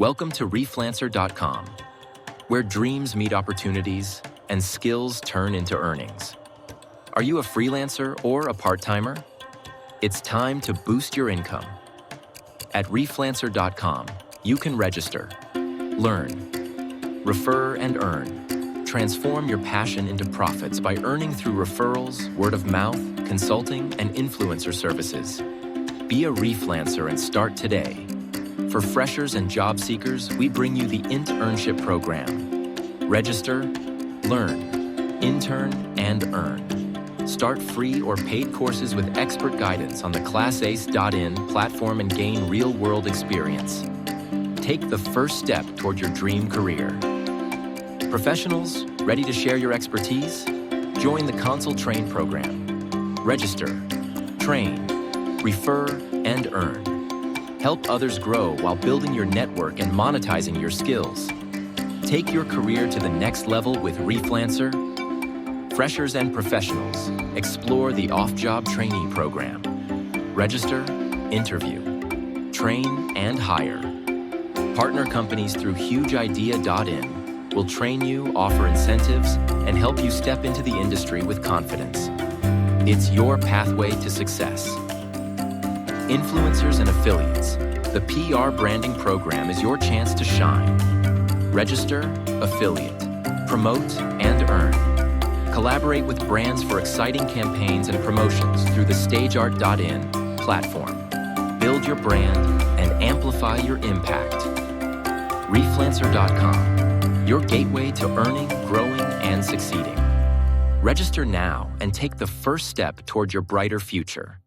Welcome to Reflancer.com, where dreams meet opportunities and skills turn into earnings. Are you a freelancer or a part-timer? It's time to boost your income. At Reflancer.com, you can register, learn, refer and earn. Transform your passion into profits by earning through referrals, word of mouth, consulting, and influencer services. Be a Reflancer and start today. For freshers and job seekers, we bring you the IntEarnship Program. Register, learn, intern, and earn. Start free or paid courses with expert guidance on the ClassAce.in platform and gain real-world experience. Take the first step toward your dream career. Professionals, ready to share your expertise? Join the ConsulTrain Program. Register, train, refer, and earn. Help others grow while building your network and monetizing your skills. Take your career to the next level with Reflancer. Freshers and professionals, explore the off-job trainee program. Register, interview, train, and hire. Partner companies through hugeidea.in will train you, offer incentives, and help you step into the industry with confidence. It's your pathway to success. Influencers and affiliates, the PR branding program is your chance to shine. Register, affiliate, promote, and earn. Collaborate with brands for exciting campaigns and promotions through the stageart.in platform. Build your brand and amplify your impact. Reflancer.com, your gateway to earning, growing, and succeeding. Register now and take the first step toward your brighter future.